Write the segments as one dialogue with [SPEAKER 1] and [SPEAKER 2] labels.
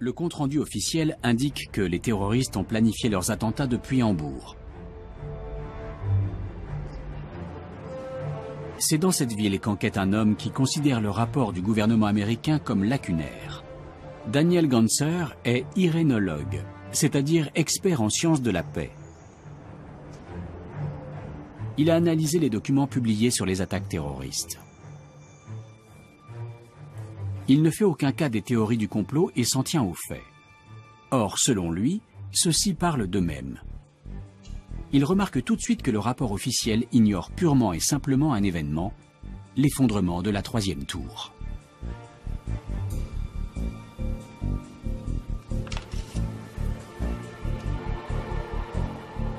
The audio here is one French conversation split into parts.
[SPEAKER 1] Le compte-rendu officiel indique que les terroristes ont planifié leurs attentats depuis Hambourg. C'est dans cette ville qu'enquête un homme qui considère le rapport du gouvernement américain comme lacunaire. Daniel Ganser est irénologue, c'est-à-dire expert en sciences de la paix. Il a analysé les documents publiés sur les attaques terroristes. Il ne fait aucun cas des théories du complot et s'en tient aux faits. Or, selon lui, ceux-ci parlent d'eux-mêmes. Il remarque tout de suite que le rapport officiel ignore purement et simplement un événement, l'effondrement de la 3e tour.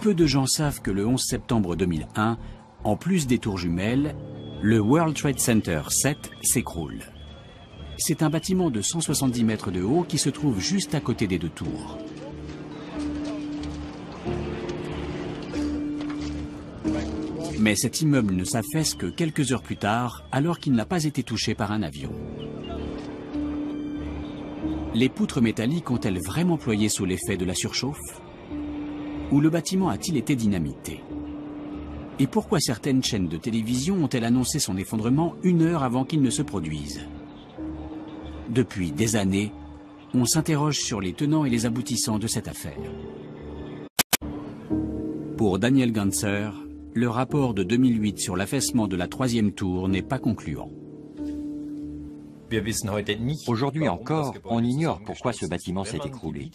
[SPEAKER 1] Peu de gens savent que le 11 septembre 2001, en plus des tours jumelles, le World Trade Center 7 s'écroule. C'est un bâtiment de 170 mètres de haut qui se trouve juste à côté des deux tours. Mais cet immeuble ne s'affaisse que quelques heures plus tard, alors qu'il n'a pas été touché par un avion. Les poutres métalliques ont-elles vraiment ployé sous l'effet de la surchauffe? Ou le bâtiment a-t-il été dynamité? Et pourquoi certaines chaînes de télévision ont-elles annoncé son effondrement 1 heure avant qu'il ne se produise? Depuis des années, on s'interroge sur les tenants et les aboutissants de cette affaire. Pour Daniel Ganser, le rapport de 2008 sur l'affaissement de la 3e tour n'est pas concluant.
[SPEAKER 2] Aujourd'hui encore, on ignore pourquoi ce bâtiment s'est écroulé.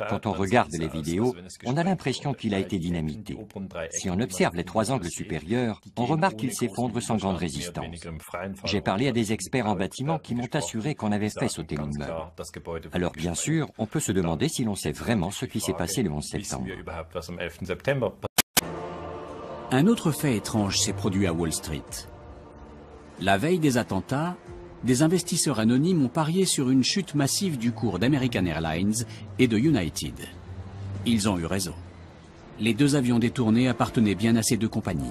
[SPEAKER 2] Quand on regarde les vidéos, on a l'impression qu'il a été dynamité. Si on observe les 3 angles supérieurs, on remarque qu'il s'effondre sans grande résistance. J'ai parlé à des experts en bâtiment qui m'ont assuré qu'on avait fait sauter l'immeuble. Alors bien sûr, on peut se demander si l'on sait vraiment ce qui s'est passé le 11 septembre.
[SPEAKER 1] Un autre fait étrange s'est produit à Wall Street. La veille des attentats, des investisseurs anonymes ont parié sur une chute massive du cours d'American Airlines et de United. Ils ont eu raison. Les 2 avions détournés appartenaient bien à ces 2 compagnies.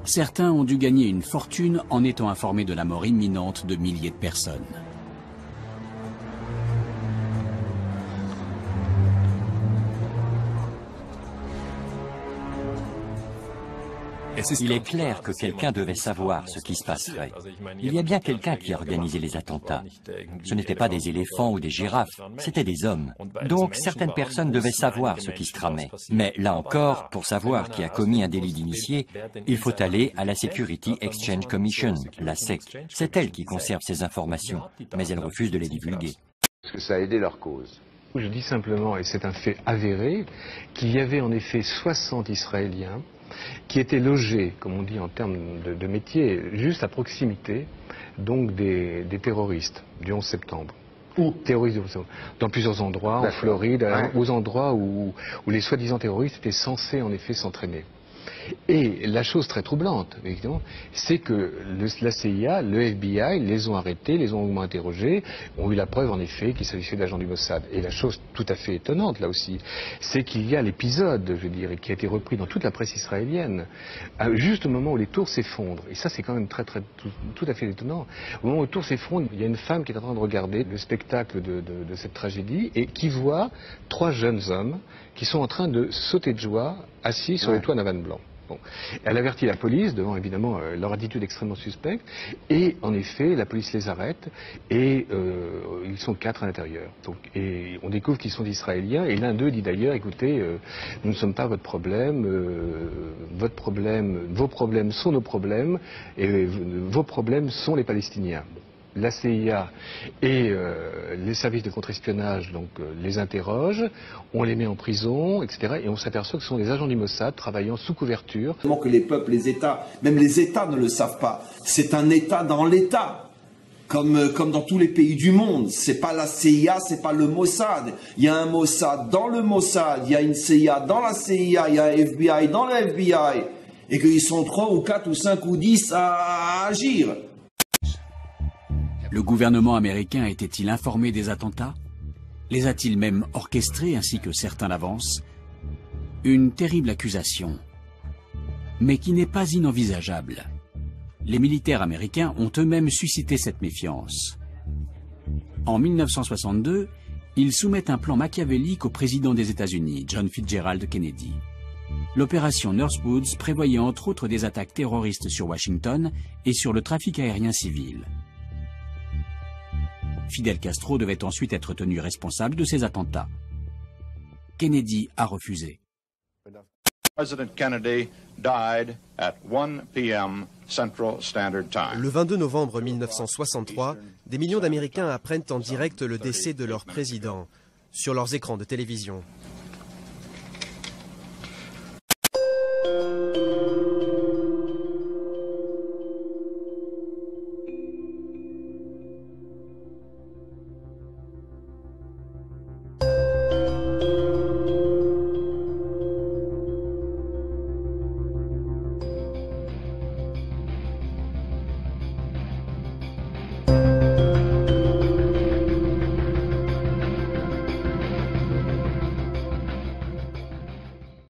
[SPEAKER 1] Certains ont dû gagner une fortune en étant informés de la mort imminente de milliers de personnes.
[SPEAKER 2] Il est clair que quelqu'un devait savoir ce qui se passerait. Il y a bien quelqu'un qui a organisé les attentats. Ce n'étaient pas des éléphants ou des girafes, c'étaient des hommes. Donc certaines personnes devaient savoir ce qui se tramait. Mais là encore, pour savoir qui a commis un délit d'initié, il faut aller à la Security Exchange Commission, la SEC. C'est elle qui conserve ces informations, mais elle refuse de les divulguer.
[SPEAKER 3] Est-ce que ça a aidé leur cause?
[SPEAKER 4] Je dis simplement, et c'est un fait avéré, qu'il y avait en effet 60 Israéliens qui étaient logés, comme on dit en termes de métier, juste à proximité donc des terroristes du 11 septembre. Où terroristes dans plusieurs endroits, en Floride, aux endroits où les soi-disant terroristes étaient censés en effet s'entraîner. Et la chose très troublante, évidemment, c'est que la CIA, le FBI les ont arrêtés, les ont interrogés, ont eu la preuve en effet qu'il s'agissait d'agents du Mossad. Et la chose tout à fait étonnante là aussi, c'est qu'il y a l'épisode, je dirais, qui a été repris dans toute la presse israélienne, juste au moment où les tours s'effondrent. Et ça c'est quand même tout à fait étonnant. Au moment où les tours s'effondrent, il y a une femme qui est en train de regarder le spectacle de cette tragédie et qui voit 3 jeunes hommes qui sont en train de sauter de joie, assis sur les toits d'un van blanc. Bon. Elle avertit la police devant évidemment leur attitude extrêmement suspecte et en effet la police les arrête et ils sont 4 à l'intérieur. Et on découvre qu'ils sont israéliens et l'un d'eux dit d'ailleurs écoutez nous ne sommes pas votre problème, vos problèmes sont nos problèmes et vos problèmes sont les Palestiniens. La CIA et les services de contre-espionnage les interrogent, on les met en prison, etc. Et on s'aperçoit que ce sont des agents du Mossad travaillant sous couverture.
[SPEAKER 5] Que les peuples, les États, même les États ne le savent pas. C'est un État dans l'État, comme dans tous les pays du monde. C'est pas la CIA, c'est pas le Mossad. Il y a un Mossad dans le Mossad, il y a une CIA dans la CIA, il y a un FBI dans le FBI, et qu'ils sont 3 ou 4 ou 5 ou 10 à agir.
[SPEAKER 1] Le gouvernement américain était-il informé des attentats? Les a-t-il même orchestrés ainsi que certains l'avancent? Une terrible accusation, mais qui n'est pas inenvisageable. Les militaires américains ont eux-mêmes suscité cette méfiance. En 1962, il soumet un plan machiavélique au président des États-Unis, John Fitzgerald Kennedy. L'opération Northwoods prévoyait entre autres des attaques terroristes sur Washington et sur le trafic aérien civil. Fidel Castro devait ensuite être tenu responsable de ces attentats. Kennedy a refusé.
[SPEAKER 6] Le 22 novembre 1963, des millions d'Américains apprennent en direct le décès de leur président sur leurs écrans de télévision.